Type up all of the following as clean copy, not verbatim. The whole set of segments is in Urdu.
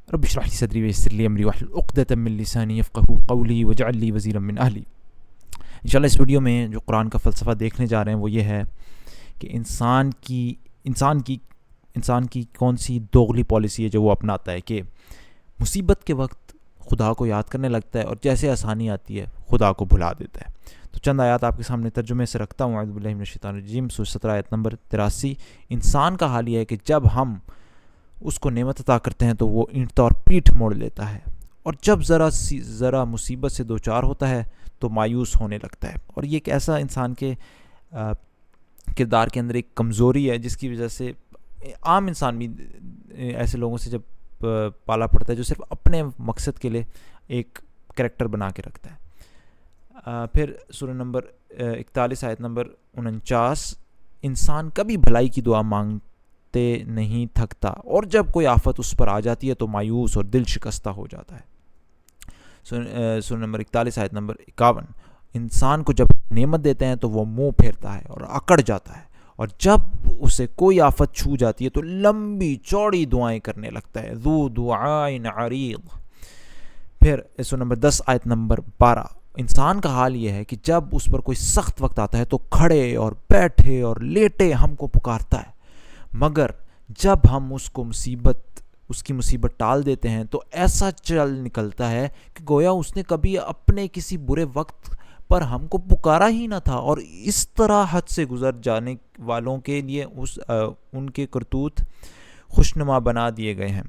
رب اشرح لي صدري ويسر لي امری واحلل عقدۃ من لسانی یفقهوا قولی واجعل لي وزیرا من اہلی. انشاءاللہ اس ویڈیو میں جو قرآن کا فلسفہ دیکھنے جا رہے ہیں وہ یہ ہے کہ انسان کی کون سی دوغلی پالیسی ہے جو وہ اپناتا ہے کہ مصیبت کے وقت خدا کو یاد کرنے لگتا ہے اور جیسے آسانی آتی ہے خدا کو بھلا دیتا ہے. تو چند آیات آپ کے سامنے ترجمے سے رکھتا ہوں. اعوذ باللہ من الشیطان الرجیم، سورہ 17 آیت نمبر 83. انسان کا حال یہ ہے کہ جب ہم اس کو نعمت عطا کرتے ہیں تو وہ اینٹ اور پیٹھ موڑ لیتا ہے، اور جب ذرا مصیبت سے دوچار ہوتا ہے تو مایوس ہونے لگتا ہے. اور یہ ایک ایسا انسان کے کردار کے اندر ایک کمزوری ہے جس کی وجہ سے عام انسان بھی ایسے لوگوں سے جب پالا پڑتا ہے جو صرف اپنے مقصد کے لیے ایک کریکٹر بنا کے رکھتا ہے. پھر سورہ نمبر 41 آیت نمبر 49. انسان کبھی بھلائی کی دعا مانگتے نہیں تھکتا، اور جب کوئی آفت اس پر آ جاتی ہے تو مایوس اور دل شکستہ ہو جاتا ہے. سورہ نمبر 41 آیت نمبر 51. انسان کو جب نعمت دیتے ہیں تو وہ منہ پھیرتا ہے اور اکڑ جاتا ہے، اور جب اسے کوئی آفت چھو جاتی ہے تو لمبی چوڑی دعائیں کرنے لگتا ہے. ذو دعائن عریض. پھر سورہ نمبر 10 آیت نمبر 12. انسان کا حال یہ ہے کہ جب اس پر کوئی سخت وقت آتا ہے تو کھڑے اور بیٹھے اور لیٹے ہم کو پکارتا ہے، مگر جب ہم اس کی مصیبت ٹال دیتے ہیں تو ایسا چل نکلتا ہے کہ گویا اس نے کبھی اپنے کسی برے وقت پر ہم کو پکارا ہی نہ تھا. اور اس طرح حد سے گزر جانے والوں کے لیے ان کے کرتوت خوشنما بنا دیے گئے ہیں.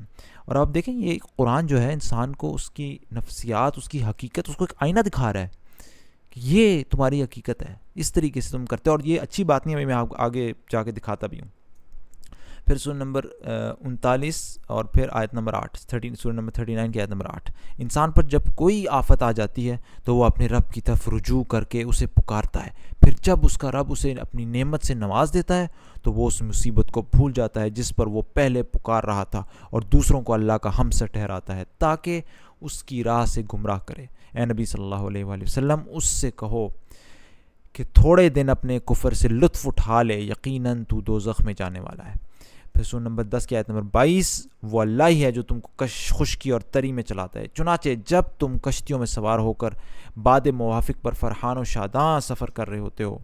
اور آپ دیکھیں یہ قرآن جو ہے انسان کو اس کی نفسیات، اس کی حقیقت، اس کو ایک آئینہ دکھا رہا ہے کہ یہ تمہاری حقیقت ہے، اس طریقے سے تم کرتے ہو. اور یہ اچھی بات نہیں ہے، میں آگے جا کے دکھاتا بھی ہوں. پھر سورہ نمبر 39 اور پھر آیت نمبر 8. سورہ نمبر 39 کی آیت نمبر 8. انسان پر جب کوئی آفت آ جاتی ہے تو وہ اپنے رب کی طرف رجوع کر کے اسے پکارتا ہے. پھر جب اس کا رب اسے اپنی نعمت سے نواز دیتا ہے تو وہ اس مصیبت کو بھول جاتا ہے جس پر وہ پہلے پکار رہا تھا، اور دوسروں کو اللہ کا ہمسر ٹھہراتا ہے تاکہ اس کی راہ سے گمراہ کرے. اے نبی صلی اللہ علیہ وآلہ وسلم، اس سے کہو کہ تھوڑے دن اپنے کفر سے لطف اٹھا لے، یقیناً تو دوزخ میں جانے والا ہے. پھر سورہ نمبر 10 کی آیت نمبر 22. وہ اللہ ہی ہے جو تم کو خشکی اور تری میں چلاتا ہے، چنانچہ جب تم کشتیوں میں سوار ہو کر باد موافق پر فرحان و شاداں سفر کر رہے ہوتے ہو،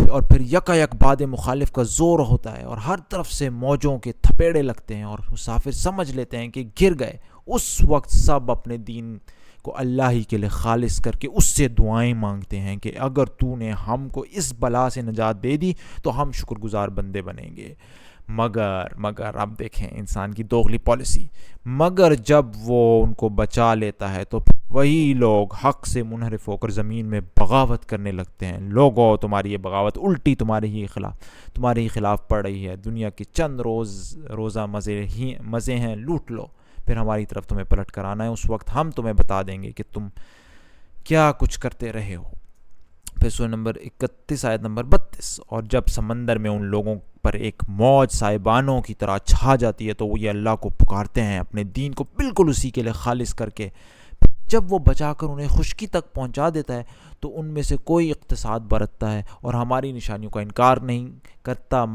اور پھر یکا یک باد مخالف کا زور ہوتا ہے اور ہر طرف سے موجوں کے تھپیڑے لگتے ہیں اور مسافر سمجھ لیتے ہیں کہ گر گئے، اس وقت سب اپنے دین کو اللہ ہی کے لیے خالص کر کے اس سے دعائیں مانگتے ہیں کہ اگر تو نے ہم کو اس بلا سے نجات دے دی تو ہم شکر گزار بندے بنیں گے. مگر اب دیکھیں انسان کی دوغلی پالیسی. مگر جب وہ ان کو بچا لیتا ہے تو وہی لوگ حق سے منحرف ہو کر زمین میں بغاوت کرنے لگتے ہیں. لوگوں، تمہاری یہ بغاوت الٹی تمہارے ہی خلاف پڑ رہی ہے. دنیا کے چند روزہ مزے ہیں، لوٹ لو، پھر ہماری طرف تمہیں پلٹ کر آنا ہے. اس وقت ہم تمہیں بتا دیں گے کہ تم کیا کچھ کرتے رہے ہو. پھر سورہ نمبر 31 آیت نمبر 32. اور جب سمندر میں ان لوگوں پر ایک موج سائبانوں کی طرح چھا جاتی ہے تو وہ یہ اللہ کو پکارتے ہیں اپنے دین کو بالکل اسی کے لیے خالص کر کے. جب وہ بچا کر انہیں خشکی تک پہنچا دیتا ہے تو ان میں سے کوئی اقتصاد برتتا ہے اور ہماری نشانیوں کا انکار نہیں کرتا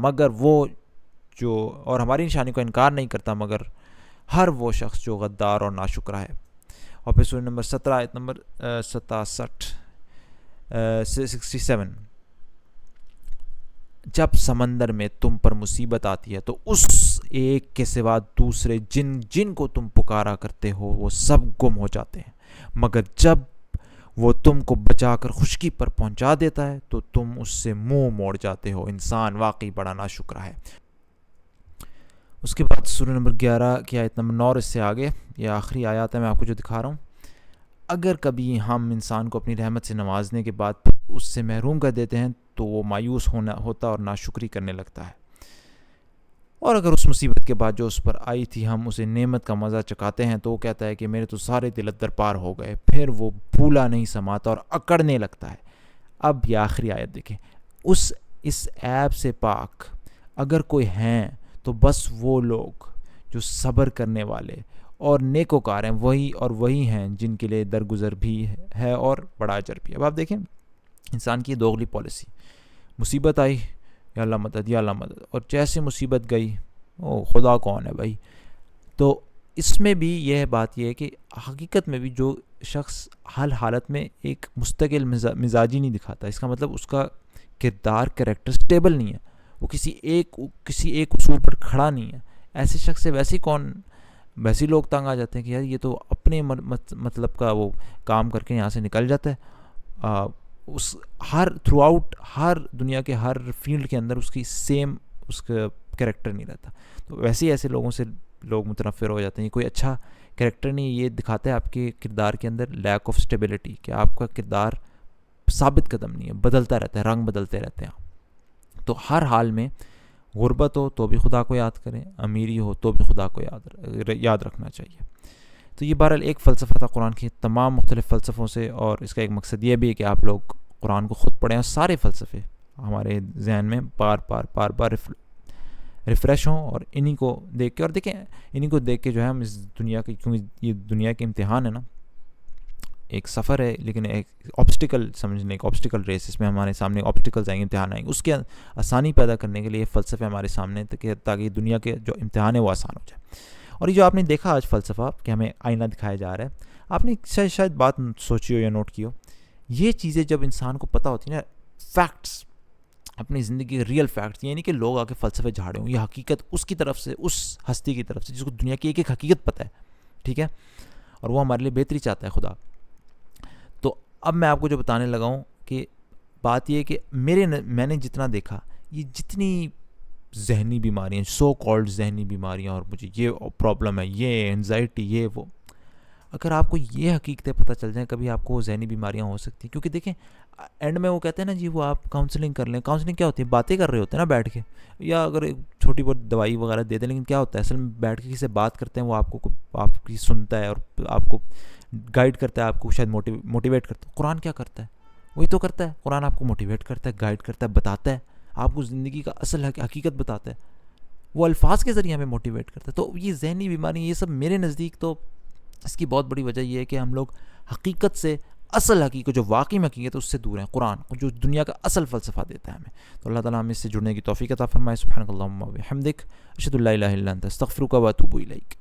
مگر ہر وہ شخص جو غدار اور ناشکرہ ہے. اور پھر سورہ نمبر 17 آیت نمبر 67. جب سمندر میں تم پر مصیبت آتی ہے تو اس ایک کے سوا دوسرے جن کو تم پکارا کرتے ہو وہ سب گم ہو جاتے ہیں، مگر جب وہ تم کو بچا کر خشکی پر پہنچا دیتا ہے تو تم اس سے منہ موڑ جاتے ہو. انسان واقعی بڑا ناشکرہ ہے. اس کے بعد سورہ نمبر 11 کی آیت نمبر 9 اس سے آگے، یہ آخری آیات ہے میں آپ کو جو دکھا رہا ہوں. اگر کبھی ہم انسان کو اپنی رحمت سے نوازنے کے بعد اس سے محروم کر دیتے ہیں تو وہ مایوس ہوتا اور ناشکری کرنے لگتا ہے. اور اگر اس مصیبت کے بعد جو اس پر آئی تھی ہم اسے نعمت کا مزہ چکاتے ہیں تو وہ کہتا ہے کہ میرے تو سارے دل در پار ہو گئے. پھر وہ بھولا نہیں سماتا اور اکڑنے لگتا ہے. اب یہ آخری آیت دیکھیں. اس عیب سے پاک اگر کوئی ہیں تو بس وہ لوگ جو صبر کرنے والے اور نیکوکار ہیں، وہی ہیں جن کے لیے درگزر بھی ہے اور بڑا اجر بھی. اب آپ دیکھیں انسان کی دوغلی پالیسی. مصیبت آئی، یا اللہ مدد یا اللہ مدد، اور جیسے مصیبت گئی، خدا کون ہے بھائی، تو اس میں بھی یہ بات یہ ہے کہ حقیقت میں بھی جو شخص ہر حالت میں ایک مستقل مزاجی نہیں دکھاتا، اس کا مطلب اس کا کردار کریکٹر سٹیبل نہیں ہے، وہ کسی ایک اصول پر کھڑا نہیں ہے. ایسے شخص سے ویسے لوگ تنگ آ جاتے ہیں کہ یار یہ تو اپنے مطلب کا وہ کام کر کے یہاں سے نکل جاتا ہے. اس تھرو آؤٹ ہر دنیا کے ہر فیلڈ کے اندر اس کی سیم اس کا کریکٹر نہیں رہتا. تو ویسے ہی ایسے لوگوں سے لوگ متنفر ہو جاتے ہیں. کوئی اچھا کریکٹر نہیں، یہ دکھاتا ہے آپ کے کردار کے اندر لیک آف اسٹیبلٹی، کہ آپ کا کردار ثابت قدم نہیں ہے، بدلتا رہتا ہے، رنگ بدلتے رہتے ہیں. تو ہر حال میں غربت ہو تو بھی خدا کو یاد کریں، امیری ہو تو بھی خدا کو یاد رکھنا چاہیے. تو یہ بہرحال ایک فلسفہ تھا قرآن کے تمام مختلف فلسفوں سے، اور اس کا ایک مقصد یہ بھی ہے کہ آپ لوگ قرآن کو خود پڑھیں اور سارے فلسفے ہمارے ذہن میں بار بار ریفریش ہوں، اور انہی کو دیکھ کے، اور دیکھیں انہی کو دیکھ کے جو ہے ہم اس دنیا کی، کیونکہ یہ دنیا کے امتحان ہے نا، ایک سفر ہے لیکن ایک آبسٹیکل سمجھنے، ایک آبسٹیکل ریس، اس میں ہمارے سامنے آبسٹیکلز آئیں گے، امتحان آئیں گے، اس کے آسانی پیدا کرنے کے لیے فلسفے ہمارے سامنے تاکہ دنیا کے جو امتحان ہے وہ آسان ہو جائے. اور یہ جو آپ نے دیکھا آج فلسفہ کہ ہمیں آئینہ دکھایا جا رہا ہے، آپ نے شاید بات سوچی ہو یا نوٹ کی ہو، یہ چیزیں جب انسان کو پتہ ہوتی ہیں نا، فیکٹس، اپنی زندگی کے ریئل فیکٹس، یہ نہیں کہ لوگ آ کے فلسفے جھاڑے ہوں، یہ حقیقت اس کی طرف سے، اس ہستی کی طرف سے جس کو دنیا کی ایک حقیقت پتہ ہے، ٹھیک ہے، اور وہ ہمارے لیے بہتری چاہتا ہے خدا. تو اب میں آپ کو جو بتانے لگا ہوں کہ بات یہ ہے کہ میں نے جتنا دیکھا، یہ جتنی ذہنی بیماریاں، سو کالڈ ذہنی بیماریاں، اور مجھے یہ پرابلم ہے، یہ انزائٹی، یہ وہ، اگر آپ کو یہ حقیقتیں پتہ چل جائیں، کبھی آپ کو وہ ذہنی بیماریاں ہو سکتی ہیں. کیونکہ دیکھیں اینڈ میں وہ کہتے ہیں نا جی، وہ آپ کاؤنسلنگ کر لیں. کاؤنسلنگ کیا ہوتی ہے؟ باتیں کر رہے ہوتے ہیں نا بیٹھ کے، یا اگر ایک چھوٹی بہت دوائی وغیرہ دے دیں، لیکن کیا ہوتا ہے اصل میں بیٹھ کے کسی سے بات کرتے ہیں، وہ آپ کی سنتا ہے اور آپ کو گائیڈ کرتا ہے، آپ کو شاید موٹیویٹ کرتا ہے. قرآن کیا کرتا ہے؟ وہی تو کرتا ہے. قرآن آپ کو موٹیویٹ کرتا ہے، گائیڈ کرتا ہے، بتاتا ہے، آپ کو زندگی کا اصل حقیقت بتاتا ہے، وہ الفاظ کے ذریعے ہمیں موٹیویٹ کرتا ہے. تو یہ ذہنی بیماری، یہ سب میرے نزدیک تو اس کی بہت بڑی وجہ یہ ہے کہ ہم لوگ حقیقت سے، اصل حقیقت جو واقعی حقیقت ہے اس سے دور ہیں. قرآن جو دنیا کا اصل فلسفہ دیتا ہے ہمیں. تو اللہ تعالیٰ ہمیں اس سے جڑنے کی توفیق عطا فرمائے. سبحانک اللہم و بحمدک، اشہد ان لا الہ الا انت، استغفرک و اتوب الیک.